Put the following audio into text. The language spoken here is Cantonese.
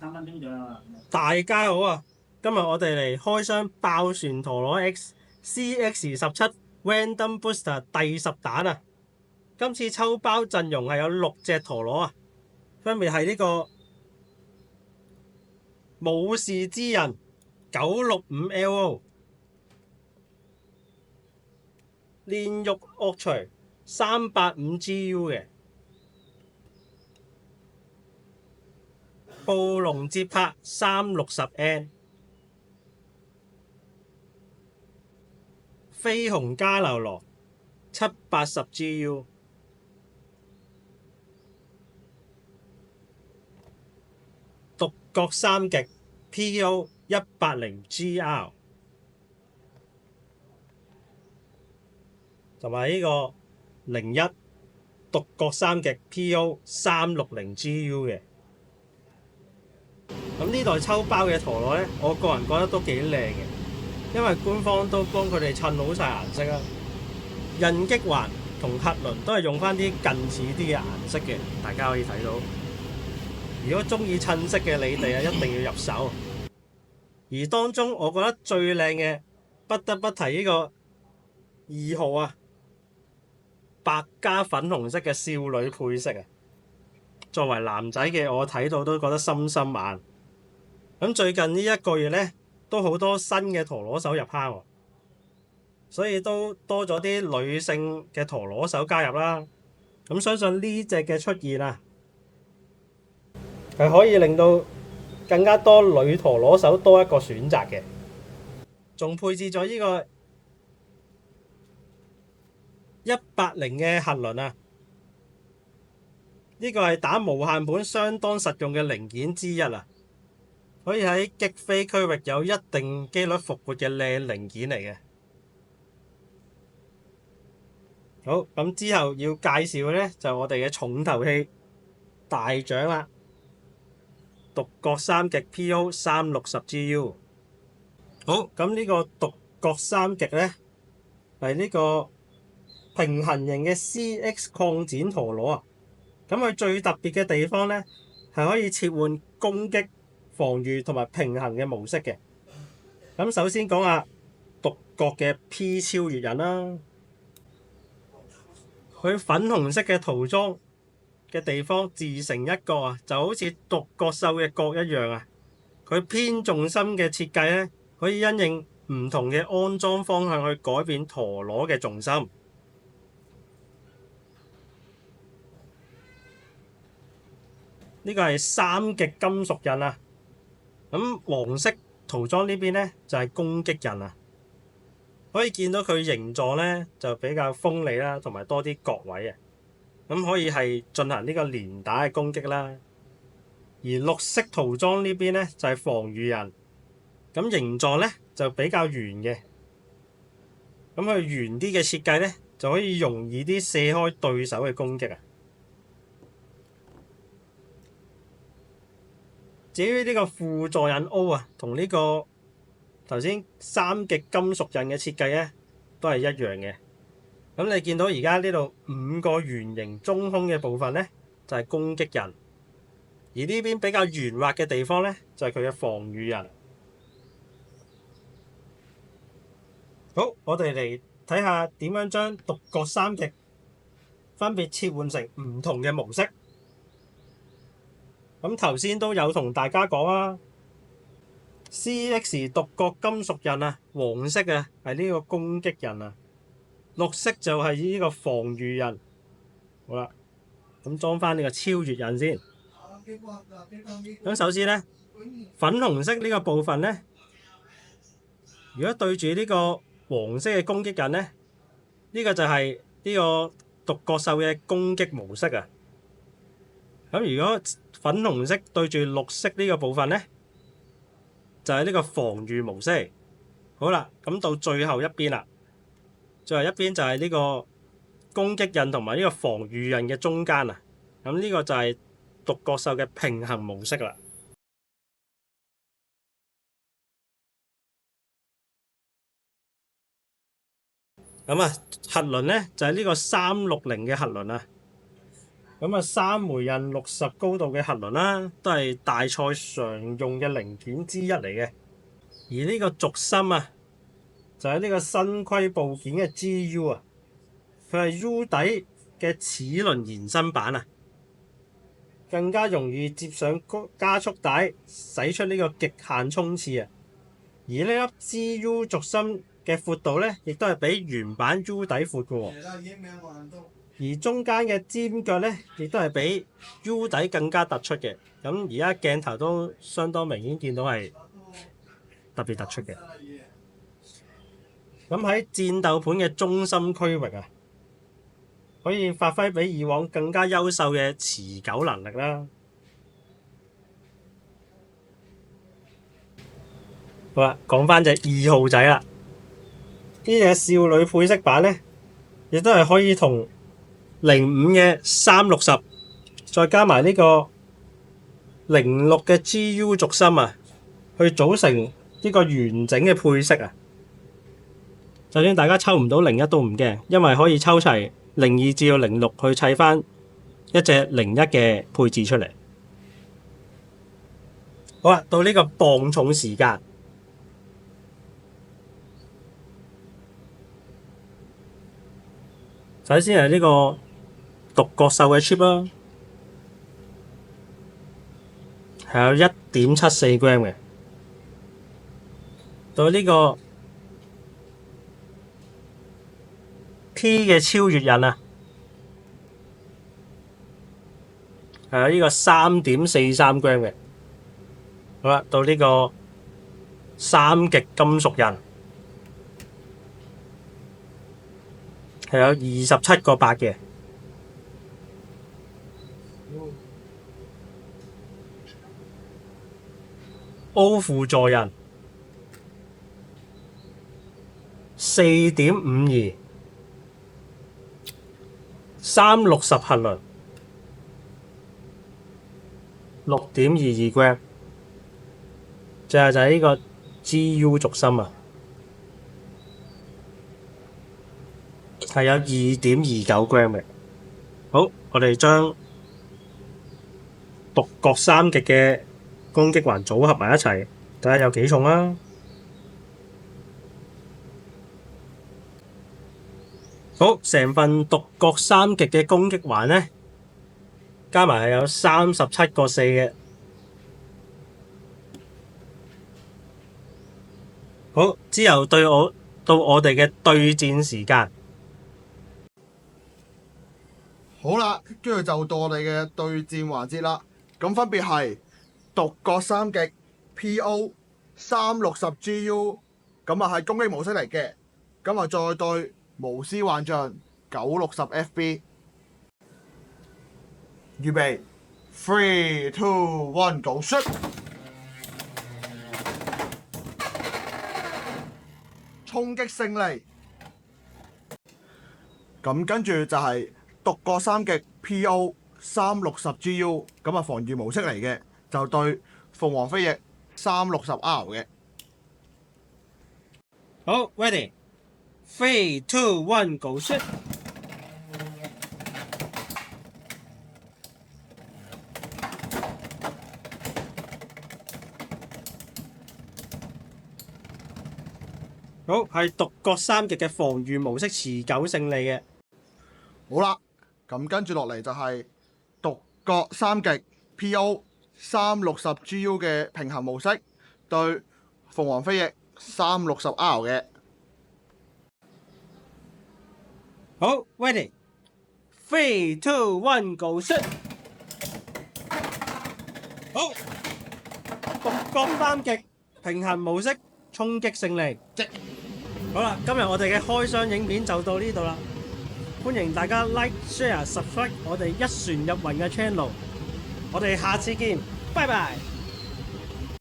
3分鐘左右啦。大家好啊！今日我哋嚟開箱爆旋陀螺 X CX17 Random Booster 第10彈啊！今次抽包陣容係有6隻陀螺啊，分別係呢個武士之人965LO、煉獄惡錘385GU 嘅、暴龍節拍360N、飛鴻加流羅780GU、獨角三極 PO 180GR 同埋呢個01獨角三極 PO 360GU 嘅。咁呢代抽包嘅陀螺呢，我個人覺得都幾靚嘅，因為官方都幫佢哋襯好晒顏色啦。印擊環同核輪都係用翻啲近似啲嘅顏色嘅，大家可以睇到。如果中意襯色嘅你哋啊，一定要入手。而當中我覺得最靚嘅，不得不提呢個2號啊，白加粉紅色嘅少女配色啊。作為男仔嘅我睇到都覺得心心眼。咁最近呢1個月呢，都好多新嘅陀螺手入坑喎，所以都多咗啲女性嘅陀螺手加入啦。咁相信呢隻嘅出現啊，係可以令到更加多女陀螺手多一個選擇嘅。仲配置咗呢個180嘅核輪啊，呢個係打無限盤相當實用嘅零件之一啊，可以喺擊飛區域有一定機率復活嘅靚零件嚟嘅。好，咁之後要介紹嘅呢，就我哋嘅重頭戲大獎啦，獨角三極 PO 360GU。好，咁呢個獨角三極呢，係呢個平衡型嘅 CX 擴展陀螺啊。咁佢最特別嘅地方呢，係可以切換攻擊、防禦同埋平衡嘅模式嘅。咁首先講下獨角嘅 P 超越人啦，佢粉紅色嘅塗裝嘅地方自成一角啊，就好似獨角獸嘅角一樣啊。佢偏重心嘅設計呢，可以因應唔同嘅安裝方向去改變陀螺嘅重心。呢個係三極金屬印啊。咁黃色塗裝呢邊呢，就係攻擊印啊。可以見到佢形狀呢，就比較鋒利啦，同埋多啲角位啊。咁可以係進行呢個連打嘅攻擊啦。而綠色塗裝呢邊呢，就係防禦印。咁形狀呢，就比較圓嘅。咁佢圓啲嘅設計呢，就可以容易啲射開對手嘅攻擊啊。至於呢個輔助印 O 啊，同呢個頭先三極金屬印嘅設計咧，都係一樣嘅。咁你見到而家呢度5個圓形中空嘅部分咧，就係攻擊印；而呢邊比較圓滑嘅地方咧，就係佢嘅防禦印。好，我哋嚟睇下點樣將獨角三極分別切換成唔同嘅模式。咁頭先都有同大家講啊，CX 獨角金屬印啊，黃色啊係呢個攻擊印啊，綠色就係呢個防禦印。好啦，咁裝翻呢個超越印先。咁首先呢，粉紅色呢個部分呢，如果對住呢個黃色嘅攻擊印呢，呢個就係呢個獨角獸嘅攻擊模式啊。咁如果粉紅色對住綠色呢個部分呢，就係呢個防禦模式。好啦，咁到最後一邊啦，最後一邊就係呢個攻擊印同埋呢個防禦印嘅中間啊。咁呢個就係獨角獸嘅平衡模式啦。咁啊，核輪呢，就係呢個360嘅核輪啊。咁啊，三枚刃60高度嘅核輪啦，都係大賽常用嘅零件之一嚟嘅。而呢個軸心啊，就係呢個新規部件嘅 GU 啊，佢係 U 底嘅齒輪延伸版啊，更加容易接上加速帶，使出呢個極限衝刺啊！而呢粒 GU 軸心嘅闊度咧，亦都係比原版 U 底闊嘅喎。而中間嘅尖腳咧，亦都係比 U 底更加突出嘅。咁而家鏡頭都相當明顯見到係特別突出嘅。咁喺戰鬥盤嘅中心區域啊，可以發揮比以往更加優秀嘅持久能力啦。好啦，講翻隻2號仔啦，呢隻少女配飾版咧，亦都係可以同05嘅360，再加埋呢個06嘅 GU 軸心啊，去組成呢個完整嘅配飾啊！就算大家抽唔到01都唔驚，因為可以抽齊02至到06去砌翻一隻01嘅配置出嚟。好啦，到呢個磅重時間。首先係呢個獨角獸嘅 chip 啦，係有1.74 gram 嘅。到呢個 T 嘅超越刃啊，係有呢個3.43 gram 嘅。好啦，到呢個3極金屬刃，係有27.8嘅。O 輔助刃4.52，360核輪6.22 gram， 最後就係呢個 GU 軸心啊，係有2.29 gram 嘅。好，我哋將獨角3極嘅攻擊環組合埋一齊，睇下有幾重啦。好，成份獨角3極嘅攻擊環呢，加埋係有37.4嘅。好，之後到我哋嘅對戰時間。好啦，跟住就到我哋嘅對戰環節啦。咁分別係獨角3極 PO 360GU，咁啊係攻擊模式嚟嘅。咁啊再對無絲幻象960FB。預備 ，3、2、1 Go shoot！ 衝擊勝利。咁跟住就係獨角3極 PO 360GU，咁啊防禦模式嚟嘅，就對鳳凰飛翼360R 嘅。好 ，ready， 3、2、1 Go shoot！ 好，係獨角3極嘅防禦模式持久勝利嘅。好啦，咁跟住落嚟就係獨角3極 PO 360GU 嘅平衡模式對鳳凰飛翼360R 嘅。好 ，ready， 3、2、1 Go shoot！ 好，獨角3極平衡模式衝擊勝利。好啦，今日我哋嘅開箱影片就到呢度啦。歡迎大家 like、share、subscribe 我哋一船入雲嘅 channel。我哋下次見，拜拜。